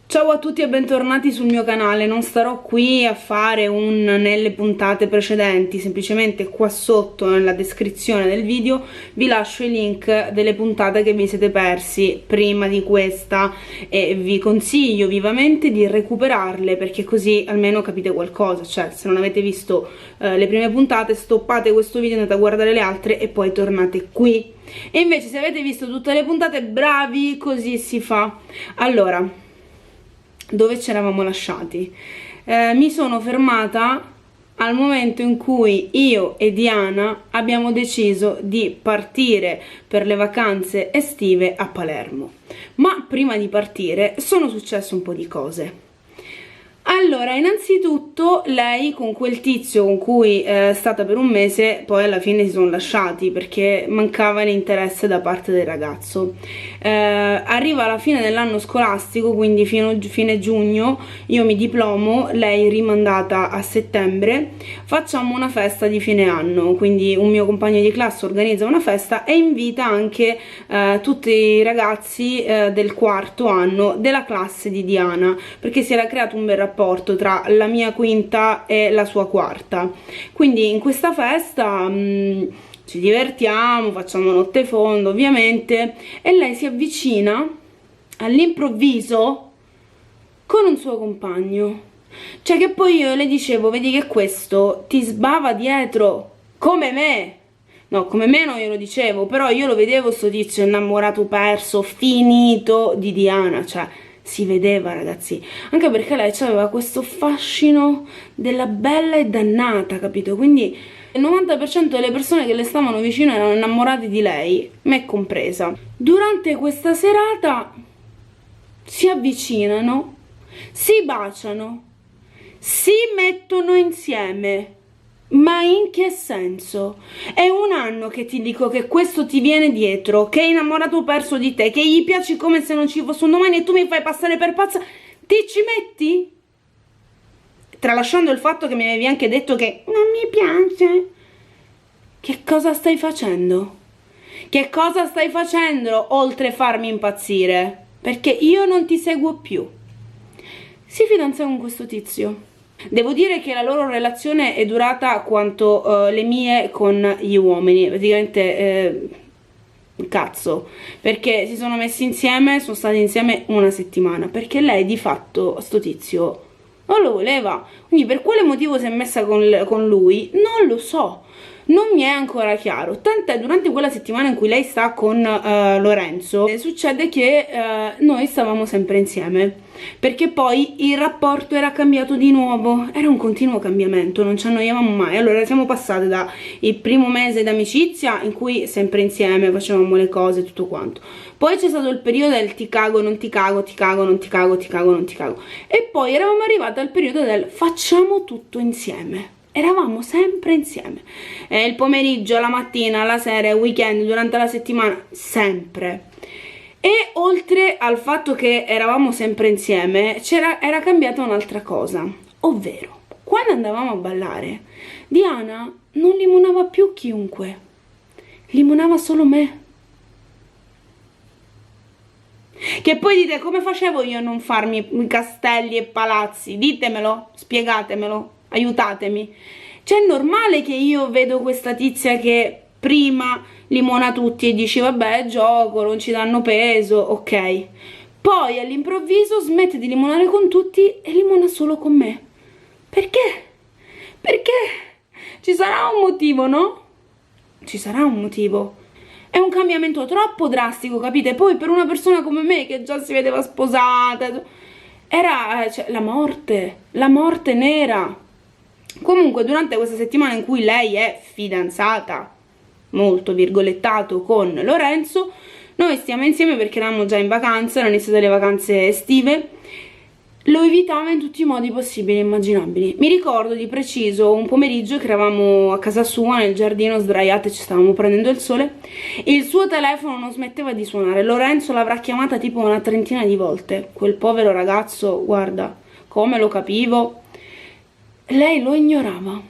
Ciao a tutti e bentornati sul mio canale. Non starò qui a fare un nelle puntate precedenti, semplicemente qua sotto nella descrizione del video vi lascio i link delle puntate che vi siete persi prima di questa e vi consiglio vivamente di recuperarle, perché così almeno capite qualcosa. Cioè, se non avete visto le prime puntate, stoppate questo video, andate a guardare le altre e poi tornate qui. E invece se avete visto tutte le puntate, bravi, così si fa. Allora, dove ci eravamo lasciati? Mi sono fermata al momento in cui io e Diana abbiamo deciso di partire per le vacanze estive a Palermo. Ma prima di partire sono successe un po' di cose. Allora, innanzitutto lei con quel tizio con cui è stata per un mese, poi alla fine si sono lasciati perché mancava l'interesse da parte del ragazzo. Arriva la fine dell'anno scolastico, quindi fine giugno, io mi diplomo, lei rimandata a settembre, facciamo una festa di fine anno, quindi un mio compagno di classe organizza una festa e invita anche tutti i ragazzi del quarto anno della classe di Diana, perché si era creato un bel rapporto tra la mia quinta e la sua quarta. Quindi in questa festa ci divertiamo, facciamo notte fonda ovviamente, e lei si avvicina all'improvviso con un suo compagno. Cioè, che poi io le dicevo, vedi che questo ti sbava dietro come me. No, come me non glielo dicevo, però io lo vedevo sto tizio innamorato, perso, finito di Diana. Cioè, si vedeva, ragazzi, anche perché lei aveva questo fascino della bella e dannata, capito? Quindi il 90% delle persone che le stavano vicino erano innamorate di lei, me compresa. Durante questa serata si avvicinano, si baciano, si mettono insieme. Ma in che senso? È un anno che ti dico che questo ti viene dietro, che è innamorato perso di te, che gli piaci come se non ci fosse un domani e tu mi fai passare per pazza. Ti ci metti? Tralasciando il fatto che mi avevi anche detto che non mi piace. Che cosa stai facendo? Che cosa stai facendo oltre a farmi impazzire? Perché io non ti seguo più. Si fidanza con questo tizio. Devo dire che la loro relazione è durata quanto le mie con gli uomini, praticamente cazzo, perché si sono messi insieme, sono stati insieme una settimana, perché lei di fatto, sto tizio, non lo voleva, quindi per quale motivo si è messa con lui, non lo so. Non mi è ancora chiaro, tant'è durante quella settimana in cui lei sta con Lorenzo, succede che noi stavamo sempre insieme, perché poi il rapporto era cambiato di nuovo, era un continuo cambiamento, non ci annoiavamo mai. Allora siamo passate da il primo mese d'amicizia in cui sempre insieme facevamo le cose, tutto quanto. Poi c'è stato il periodo del ti cago, non ti cago, ti cago, non ti cago, ti cago, non ti cago. E poi eravamo arrivate al periodo del facciamo tutto insieme. Eravamo sempre insieme, il pomeriggio, la mattina, la sera, il weekend, durante la settimana, sempre. E oltre al fatto che eravamo sempre insieme, era cambiata un'altra cosa, ovvero, quando andavamo a ballare, Diana non limonava più chiunque, limonava solo me. Che poi dite, come facevo io a non farmi castelli e palazzi? Ditemelo, spiegatemelo. Aiutatemi. Cioè, è normale che io vedo questa tizia che prima limona tutti e dici vabbè è gioco, non ci danno peso, ok, poi all'improvviso smette di limonare con tutti e limona solo con me. Perché? Perché? Ci sarà un motivo, no? Ci sarà un motivo. È un cambiamento troppo drastico, capite? Poi per una persona come me che già si vedeva sposata era cioè, la morte nera. Comunque durante questa settimana in cui lei è fidanzata, molto virgolettato, con Lorenzo, noi stiamo insieme perché eravamo già in vacanza, erano iniziate le vacanze estive, lo evitava in tutti i modi possibili e immaginabili. Mi ricordo di preciso un pomeriggio che eravamo a casa sua nel giardino sdraiate, ci stavamo prendendo il sole, il suo telefono non smetteva di suonare. Lorenzo l'avrà chiamata tipo una trentina di volte, quel povero ragazzo, guarda come lo capivo. Lei lo ignorava,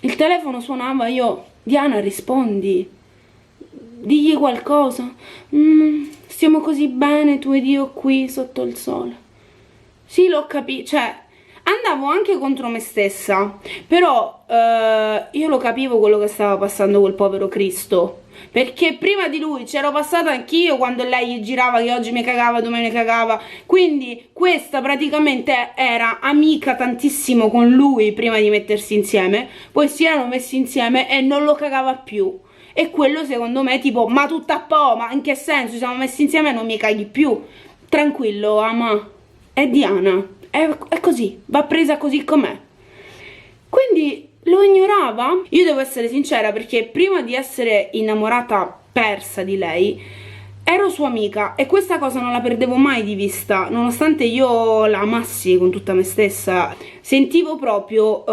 il telefono suonava, io, Diana rispondi, digli qualcosa, stiamo così bene tu ed io qui sotto il sole. Sì, l'ho capito, cioè andavo anche contro me stessa, però io lo capivo quello che stava passando quel povero Cristo, perché prima di lui c'ero passata anch'io quando lei gli girava che oggi mi cagava, domani mi cagava, quindi questa praticamente era amica tantissimo con lui prima di mettersi insieme, poi si erano messi insieme e non lo cagava più. E quello secondo me tipo, ma tutta a po', ma in che senso? Ci siamo messi insieme e non mi caghi più. Tranquillo, ama, è Diana, è così, va presa così com'è. Quindi lo ignorava? Io devo essere sincera perché prima di essere innamorata persa di lei, ero sua amica e questa cosa non la perdevo mai di vista, nonostante io la amassi con tutta me stessa. Sentivo proprio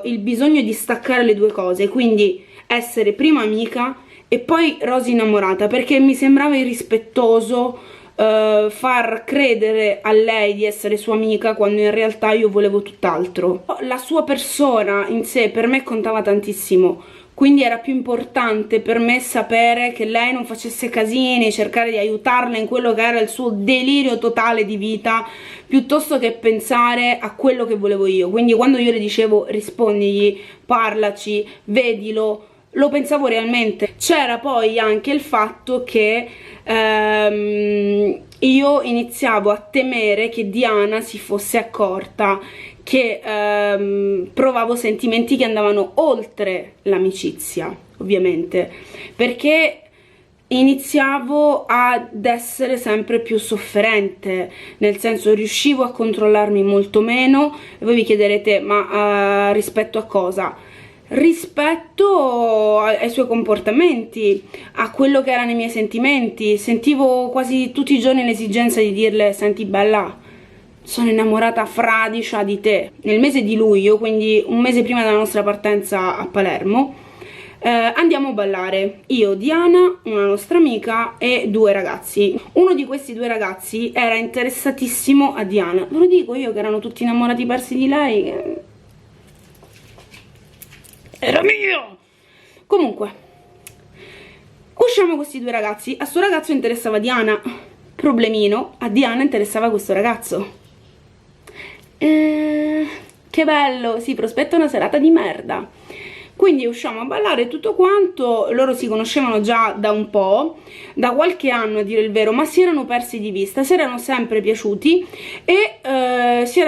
il bisogno di staccare le due cose, quindi essere prima amica e poi Rosy innamorata, perché mi sembrava irrispettoso far credere a lei di essere sua amica quando in realtà io volevo tutt'altro. La sua persona in sé per me contava tantissimo, quindi era più importante per me sapere che lei non facesse casini, cercare di aiutarla in quello che era il suo delirio totale di vita, piuttosto che pensare a quello che volevo io. Quindi quando io le dicevo rispondigli, parlaci, vedilo, lo pensavo realmente. C'era poi anche il fatto che io iniziavo a temere che Diana si fosse accorta che provavo sentimenti che andavano oltre l'amicizia, ovviamente, perché iniziavo ad essere sempre più sofferente, nel senso riuscivo a controllarmi molto meno. E voi vi chiederete, ma rispetto a cosa? Rispetto ai suoi comportamenti, a quello che erano i miei sentimenti. Sentivo quasi tutti i giorni l'esigenza di dirle: senti bella, sono innamorata fradicia di te. Nel mese di luglio, quindi un mese prima della nostra partenza a Palermo, andiamo a ballare, io, Diana, una nostra amica e due ragazzi. Uno di questi due ragazzi era interessatissimo a Diana, ve lo dico io che erano tutti innamorati persi di lei, era mio. Comunque usciamo con questi due ragazzi, a sto ragazzo interessava Diana, problemino, a Diana interessava questo ragazzo. Che bello, si prospetta una serata di merda. Quindi usciamo a ballare e tutto quanto. Loro si conoscevano già da un po', da qualche anno a dire il vero, ma si erano persi di vista, si erano sempre piaciuti e si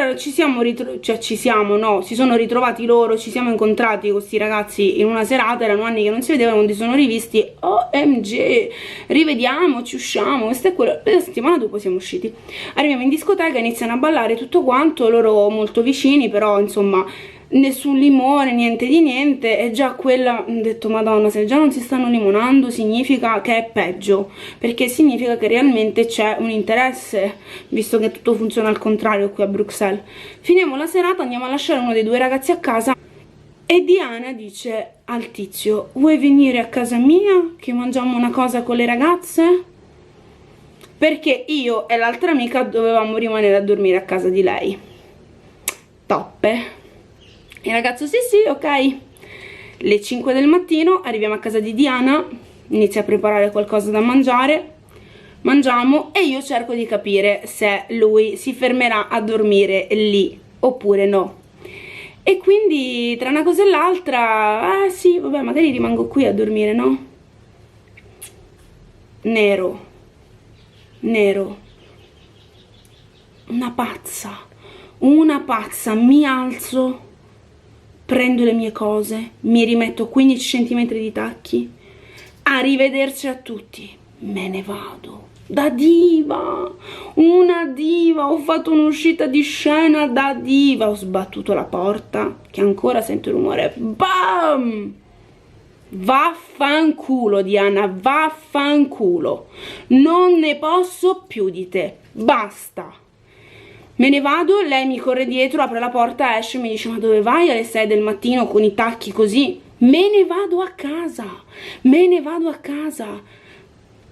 sono ritrovati loro, ci siamo incontrati con questi ragazzi in una serata, erano anni che non si vedevano, quando si sono rivisti, OMG, rivediamoci, usciamo, questo è quello. La settimana dopo siamo usciti, arriviamo in discoteca, iniziano a ballare tutto quanto, loro molto vicini, però insomma nessun limone, niente di niente. E già quella, ho detto madonna, se già non si stanno limonando significa che è peggio, perché significa che realmente c'è un interesse, visto che tutto funziona al contrario qui a Bruxelles. Finiamo la serata, andiamo a lasciare uno dei due ragazzi a casa e Diana dice al tizio: vuoi venire a casa mia che mangiamo una cosa con le ragazze? Perché io e l'altra amica dovevamo rimanere a dormire a casa di lei. Toppe. Il ragazzo sì, ok. Le 5 del mattino arriviamo a casa di Diana, inizia a preparare qualcosa da mangiare, mangiamo e io cerco di capire se lui si fermerà a dormire lì oppure no. E quindi tra una cosa e l'altra, sì, vabbè, magari rimango qui a dormire, no? Nero, una pazza, mi alzo, prendo le mie cose, mi rimetto 15 cm di tacchi, arrivederci a tutti, me ne vado. Da diva, una diva, ho fatto un'uscita di scena da diva, ho sbattuto la porta, che ancora sento il rumore, bam! Vaffanculo Diana, vaffanculo, non ne posso più di te, basta. Me ne vado, lei mi corre dietro, apre la porta, esce e mi dice: ma dove vai alle 6 del mattino con i tacchi così? Me ne vado a casa,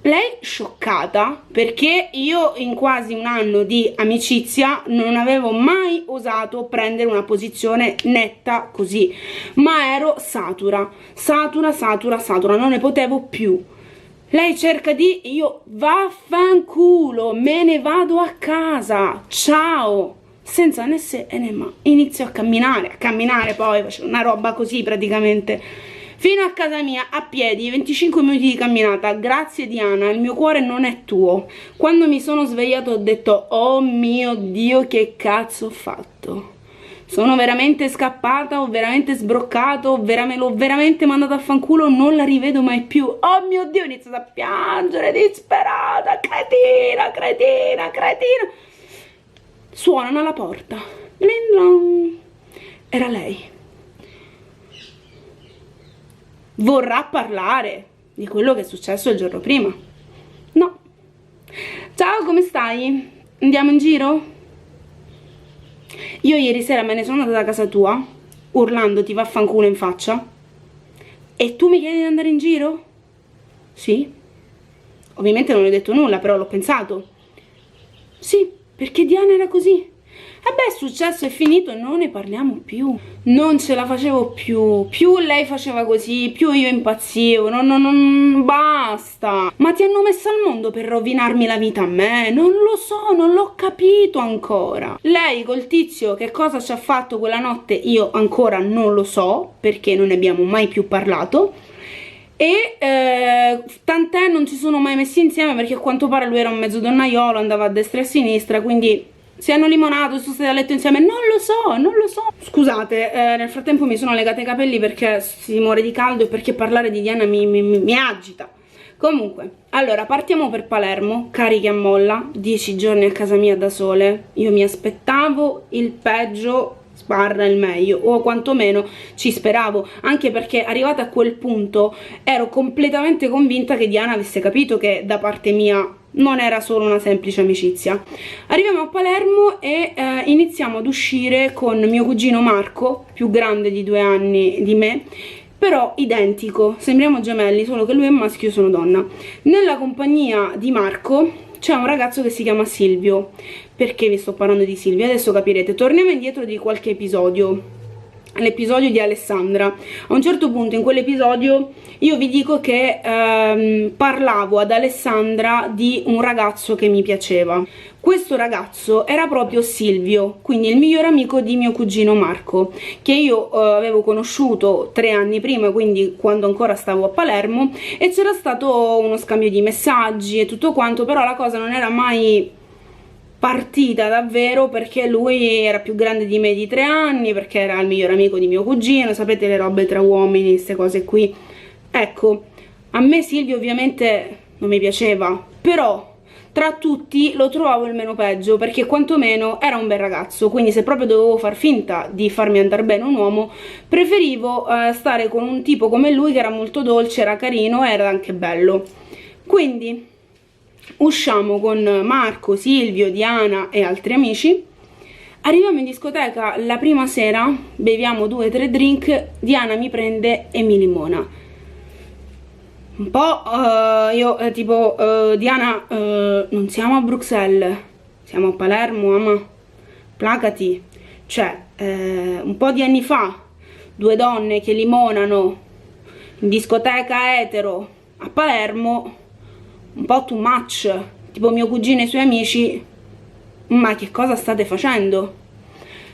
Lei scioccata, perché io in quasi un anno di amicizia non avevo mai osato prendere una posizione netta così, ma ero satura, non ne potevo più. Lei cerca io vaffanculo, me ne vado a casa, ciao, senza né se né ma. Inizio a camminare poi, facevo una roba così praticamente, fino a casa mia, a piedi, 25 minuti di camminata. Grazie Diana, il mio cuore non è tuo. Quando mi sono svegliato ho detto, oh mio Dio, che cazzo ho fatto? Sono veramente scappata, ho veramente sbroccato, l'ho veramente mandata a fanculo, non la rivedo mai più. Oh mio Dio, ho iniziato a piangere, disperata, cretina. Suonano alla porta. Bling blong. Era lei. Vorrà parlare di quello che è successo il giorno prima. No. Ciao, come stai? Andiamo in giro? Io ieri sera me ne sono andata da casa tua, urlando ti vaffanculo in faccia, e tu mi chiedi di andare in giro? Sì. Ovviamente non le ho detto nulla, però l'ho pensato. Sì, perché Diana era così. E beh, è successo, è finito, non ne parliamo più. Non ce la facevo più. Più lei faceva così, più io impazzivo. Non, basta. Ma ti hanno messo al mondo per rovinarmi la vita a me? Non lo so, non l'ho capito ancora. Lei col tizio che cosa ci ha fatto quella notte io ancora non lo so, perché non ne abbiamo mai più parlato. E tant'è, non ci sono mai messi insieme, perché a quanto pare lui era un mezzo donnaiolo, andava a destra e a sinistra, quindi si hanno limonato, sono stati a letto insieme, non lo so. Scusate, nel frattempo mi sono legata i capelli perché si muore di caldo e perché parlare di Diana mi agita. Comunque, allora, partiamo per Palermo, carichi a molla, 10 giorni a casa mia da sole. Io mi aspettavo il peggio, sbarra il meglio, o quantomeno ci speravo, anche perché arrivata a quel punto ero completamente convinta che Diana avesse capito che da parte mia non era solo una semplice amicizia. Arriviamo a Palermo e iniziamo ad uscire con mio cugino Marco, più grande di 2 anni di me, però identico, sembriamo gemelli, solo che lui è maschio e io sono donna. Nella compagnia di Marco c'è un ragazzo che si chiama Silvio. Perché vi sto parlando di Silvio? Adesso capirete. Torniamo indietro di qualche episodio, l'episodio di Alessandra. A un certo punto in quell'episodio io vi dico che parlavo ad Alessandra di un ragazzo che mi piaceva. Questo ragazzo era proprio Silvio, quindi il miglior amico di mio cugino Marco, che io avevo conosciuto 3 anni prima, quindi quando ancora stavo a Palermo, e c'era stato uno scambio di messaggi e tutto quanto, però la cosa non era mai partita davvero, perché lui era più grande di me di 3 anni, perché era il miglior amico di mio cugino, sapete le robe tra uomini, queste cose qui. Ecco, a me Silvio ovviamente non mi piaceva, però tra tutti lo trovavo il meno peggio, perché quantomeno era un bel ragazzo, quindi se proprio dovevo far finta di farmi andare bene un uomo, preferivo stare con un tipo come lui, che era molto dolce, era carino e era anche bello. Quindi usciamo con Marco, Silvio, Diana e altri amici. Arriviamo in discoteca la prima sera, beviamo 2-3 drink, Diana mi prende e mi limona. Un po' Diana, non siamo a Bruxelles, siamo a Palermo, ama, placati. Cioè, un po' di anni fa, 2 donne che limonano in discoteca etero a Palermo, un po' too much. Tipo mio cugino e i suoi amici, ma che cosa state facendo?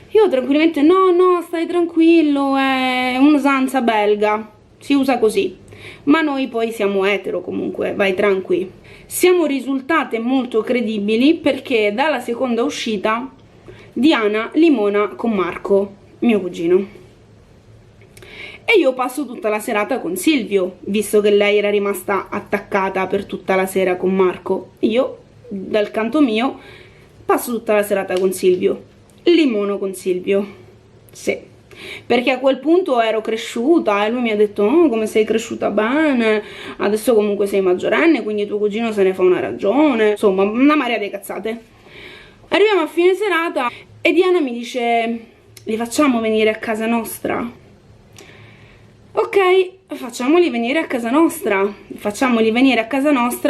Io tranquillamente, no, stai tranquillo, è un'usanza belga, si usa così. Ma noi poi siamo etero comunque, vai tranqui. Siamo risultate molto credibili perché dalla seconda uscita Diana limona con Marco, mio cugino. E io passo tutta la serata con Silvio, visto che lei era rimasta attaccata per tutta la sera con Marco. Io, dal canto mio, passo tutta la serata con Silvio. Limono con Silvio. Sì. Perché a quel punto ero cresciuta e lui mi ha detto oh, come sei cresciuta bene, adesso comunque sei maggiorenne, quindi tuo cugino se ne fa una ragione, insomma una marea di cazzate. Arriviamo a fine serata e Diana mi dice li facciamo venire a casa nostra? Ok, facciamoli venire a casa nostra,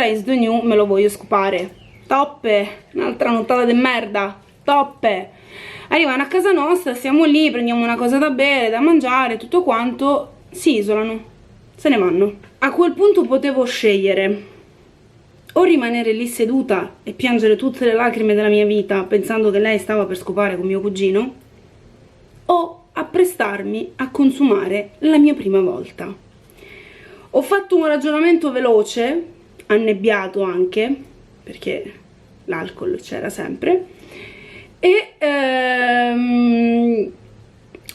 is the new, me lo voglio scopare. Toppe, un'altra nottata di merda, toppe. Arrivano a casa nostra, stiamo lì, prendiamo una cosa da bere, da mangiare, tutto quanto, si isolano, se ne vanno. A quel punto potevo scegliere o rimanere lì seduta e piangere tutte le lacrime della mia vita pensando che lei stava per scopare con mio cugino, o apprestarmi a consumare la mia prima volta. Ho fatto un ragionamento veloce, annebbiato anche, perché l'alcol c'era sempre, e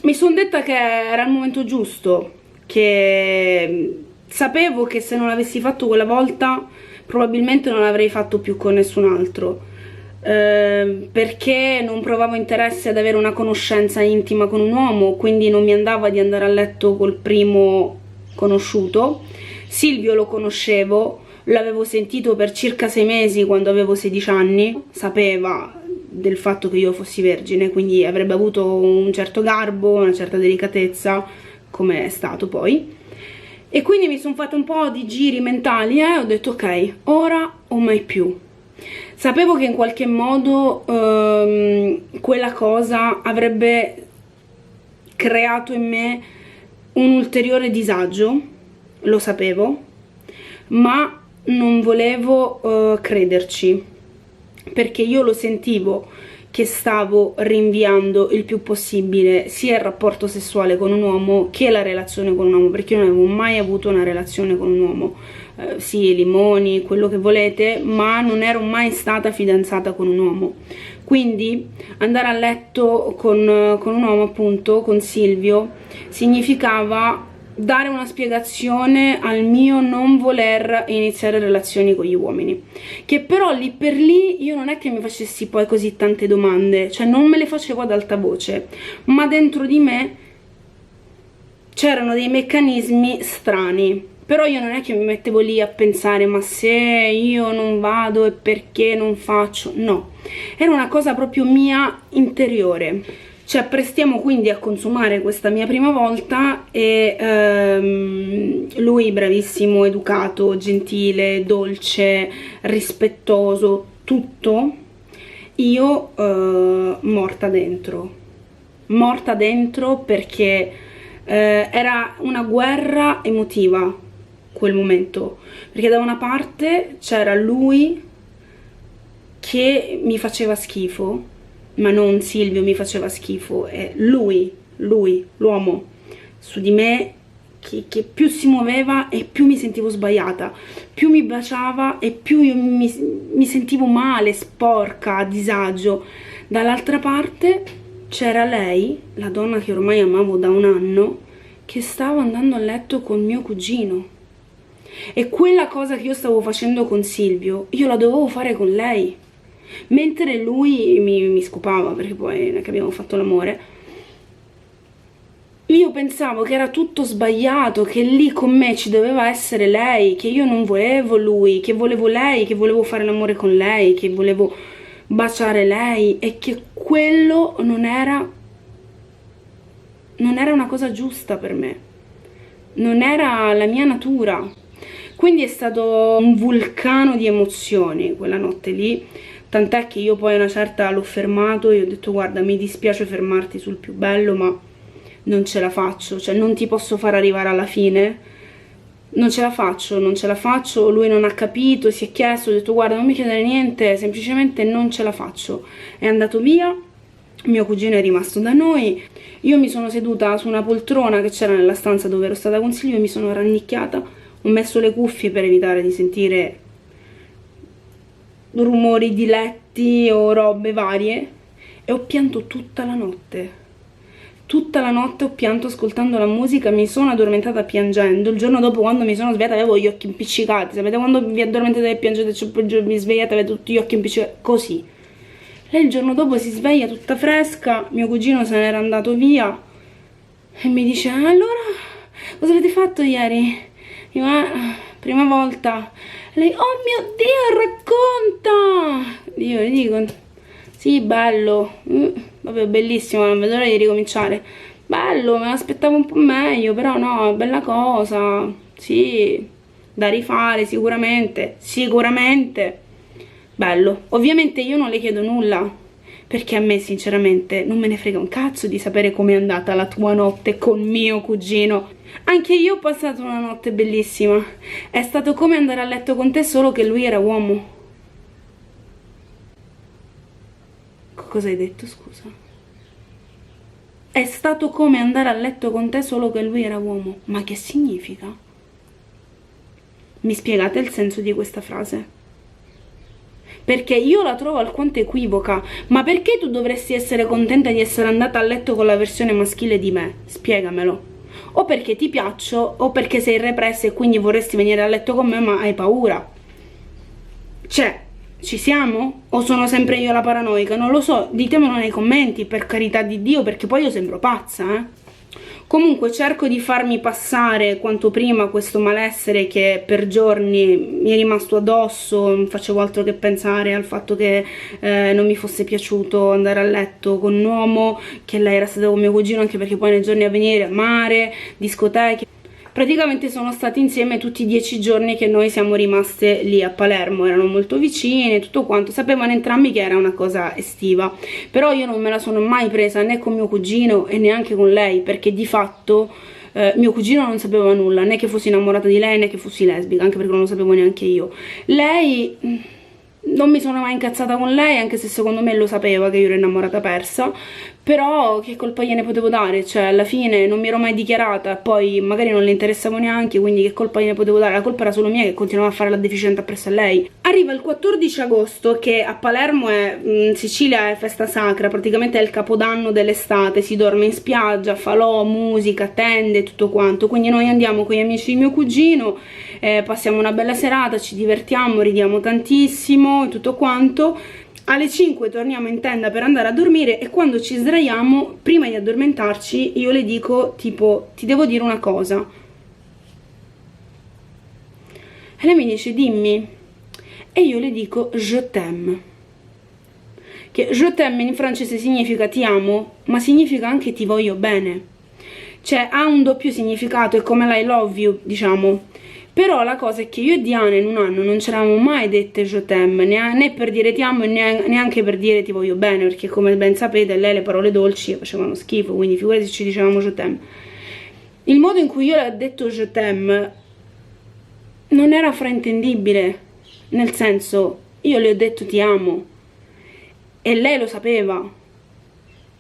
mi sono detta che era il momento giusto, che sapevo che se non l'avessi fatto quella volta probabilmente non l'avrei fatto più con nessun altro, perché non provavo interesse ad avere una conoscenza intima con un uomo, quindi non mi andava di andare a letto col primo conosciuto. Silvio lo conoscevo, l'avevo sentito per circa 6 mesi quando avevo 16 anni, sapeva del fatto che io fossi vergine, quindi avrebbe avuto un certo garbo, una certa delicatezza, come è stato poi. E quindi mi sono fatta un po' di giri mentali e ho detto ok, ora o mai più. Sapevo che in qualche modo quella cosa avrebbe creato in me un ulteriore disagio, lo sapevo, ma non volevo crederci, perché io lo sentivo che stavo rinviando il più possibile sia il rapporto sessuale con un uomo che la relazione con un uomo, perché io non avevo mai avuto una relazione con un uomo, sì, limoni, quello che volete, ma non ero mai stata fidanzata con un uomo. Quindi andare a letto con un uomo, appunto, con Silvio, significava dare una spiegazione al mio non voler iniziare relazioni con gli uomini, che però lì per lì io non è che mi facessi poi così tante domande, cioè non me le facevo ad alta voce, ma dentro di me c'erano dei meccanismi strani. Però io non è che mi mettevo lì a pensare ma se io non vado e perché non faccio, no, era una cosa proprio mia interiore. Ci apprestiamo quindi a consumare questa mia prima volta e lui bravissimo, educato, gentile, dolce, rispettoso, tutto. Io morta dentro perché era una guerra emotiva quel momento, perché da una parte c'era lui che mi faceva schifo, ma non Silvio mi faceva schifo, è lui, l'uomo su di me che più si muoveva e più mi sentivo sbagliata, più mi baciava e più io mi sentivo male, sporca, a disagio. Dall'altra parte c'era lei, la donna che ormai amavo da un anno, che stava andando a letto con mio cugino. E quella cosa che io stavo facendo con Silvio, io la dovevo fare con lei. Mentre lui mi scopava, perché poi non è che abbiamo fatto l'amore, io pensavo che era tutto sbagliato, che lì con me ci doveva essere lei, che io non volevo lui, che volevo lei, che volevo fare l'amore con lei, che volevo baciare lei, e che quello non era una cosa giusta per me, non era la mia natura. Quindi è stato un vulcano di emozioni quella notte lì, tant'è che io poi a una certa l'ho fermato e ho detto guarda, mi dispiace fermarti sul più bello, ma non ce la faccio, cioè non ti posso far arrivare alla fine, non ce la faccio, lui non ha capito, si è chiesto, ho detto guarda, non mi chiedere niente, semplicemente non ce la faccio. È andato via, mio cugino è rimasto da noi, io mi sono seduta su una poltrona che c'era nella stanza dove ero stata con Silvio, mi sono rannicchiata, ho messo le cuffie per evitare di sentire rumori di letti o robe varie e ho pianto tutta la notte ho pianto ascoltando la musica, mi sono addormentata piangendo. Il giorno dopo, quando mi sono svegliata, avevo gli occhi impiccicati. Sapete quando vi addormentate e piangete, mi svegliate, avete tutti gli occhi impiccicati, così. Lei il giorno dopo si sveglia tutta fresca, mio cugino se n'era andato via e mi dice allora cosa avete fatto ieri? Io, prima volta. Lei, oh mio Dio, racconta! Io gli dico, sì, bello, vabbè, bellissimo, non vedo l'ora di ricominciare. Bello, me l'aspettavo un po' meglio, però no, bella cosa, sì, da rifare sicuramente, bello. Ovviamente io non le chiedo nulla, perché a me sinceramente non me ne frega un cazzo di sapere com'è andata la tua notte con mio cugino. Anche io ho passato una notte bellissima, è stato come andare a letto con te solo che lui era uomo. Cosa hai detto, scusa? È stato come andare a letto con te solo che lui era uomo. Ma che significa? Mi spiegate il senso di questa frase? Perché io la trovo alquanto equivoca. Ma perché tu dovresti essere contenta di essere andata a letto con la versione maschile di me? Spiegamelo. O perché ti piaccio, o perché sei repressa e quindi vorresti venire a letto con me ma hai paura. Cioè, ci siamo? O sono sempre io la paranoica? Non lo so, ditemelo nei commenti, per carità di Dio, perché poi io sembro pazza, eh? Comunque cerco di farmi passare quanto prima questo malessere che per giorni mi è rimasto addosso, non facevo altro che pensare al fatto che non mi fosse piaciuto andare a letto con un uomo, che lei era stata con mio cugino, anche perché poi nei giorni a venire mare, discoteche. Praticamente sono stati insieme tutti i 10 giorni che noi siamo rimaste lì a Palermo, erano molto vicine, tutto quanto, sapevano entrambi che era una cosa estiva, però io non me la sono mai presa né con mio cugino e neanche con lei, perché di fatto mio cugino non sapeva nulla, né che fossi innamorata di lei né che fossi lesbica, anche perché non lo sapevo neanche io. Lei... non mi sono mai incazzata con lei, anche se secondo me lo sapeva che io ero innamorata persa, però che colpa gliene potevo dare? Cioè alla fine non mi ero mai dichiarata, poi magari non le interessavo neanche, quindi che colpa gliene potevo dare? La colpa era solo mia che continuavo a fare la deficiente appresso a lei. Arriva il 14 agosto, che a Palermo è, in Sicilia è festa sacra, praticamente è il capodanno dell'estate, si dorme in spiaggia, falò, musica, tende, tutto quanto, quindi noi andiamo con gli amici di mio cugino, passiamo una bella serata, ci divertiamo, ridiamo tantissimo e tutto quanto. Alle 5 torniamo in tenda per andare a dormire e quando ci sdraiamo, prima di addormentarci, io le dico tipo, ti devo dire una cosa. E lei mi dice, dimmi. E io le dico, je t'aime. Che je t'aime in francese significa ti amo, ma significa anche ti voglio bene. Cioè ha un doppio significato, è come l'I love you, diciamo. Però la cosa è che io e Diana in un anno non ci eravamo mai dette je t'aime, né per dire ti amo e neanche per dire ti voglio bene, perché come ben sapete lei le parole dolci facevano schifo, quindi figurati se ci dicevamo je t'aime. Il modo in cui io le ho detto je t'aime non era fraintendibile, nel senso io le ho detto ti amo e lei lo sapeva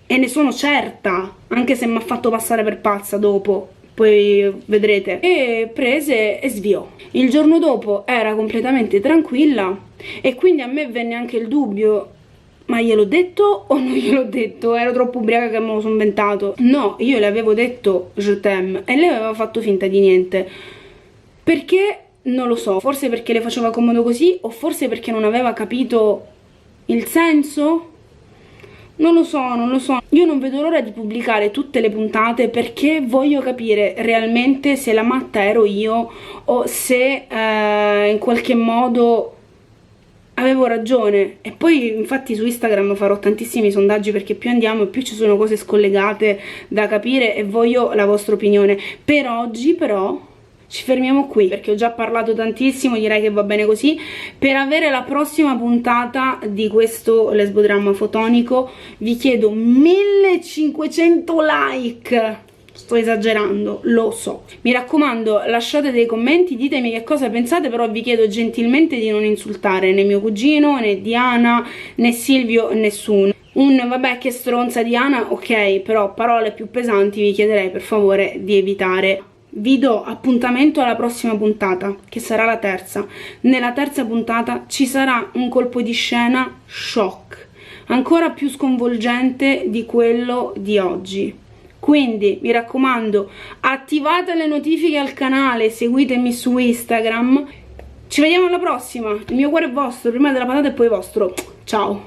e ne sono certa, anche se mi ha fatto passare per pazza dopo. Poi vedrete. E prese e sviò. Il giorno dopo era completamente tranquilla e quindi a me venne anche il dubbio, ma gliel'ho detto o non gliel'ho detto? Ero troppo ubriaca che me lo sono inventato. No, io le avevo detto je t'aime e lei aveva fatto finta di niente. Perché? Non lo so, forse perché le faceva comodo così o forse perché non aveva capito il senso? Non lo so, non lo so. Io non vedo l'ora di pubblicare tutte le puntate perché voglio capire realmente se la matta ero io o se in qualche modo avevo ragione. E poi infatti su Instagram farò tantissimi sondaggi perché più andiamo e più ci sono cose scollegate da capire e voglio la vostra opinione. Per oggi però ci fermiamo qui perché ho già parlato tantissimo, direi che va bene così. Per avere la prossima puntata di questo lesbodramma fotonico vi chiedo 1500 like. Sto esagerando, lo so. Mi raccomando, lasciate dei commenti, ditemi che cosa pensate, però vi chiedo gentilmente di non insultare né mio cugino, né Diana, né Silvio, nessuno. Vabbè che stronza Diana, ok, però parole più pesanti vi chiederei per favore di evitare. Vi do appuntamento alla prossima puntata, che sarà la terza. Nella terza puntata ci sarà un colpo di scena shock, ancora più sconvolgente di quello di oggi. Quindi mi raccomando, attivate le notifiche al canale, seguitemi su Instagram. Ci vediamo alla prossima. Il mio cuore è vostro, prima della patata e poi vostro. Ciao!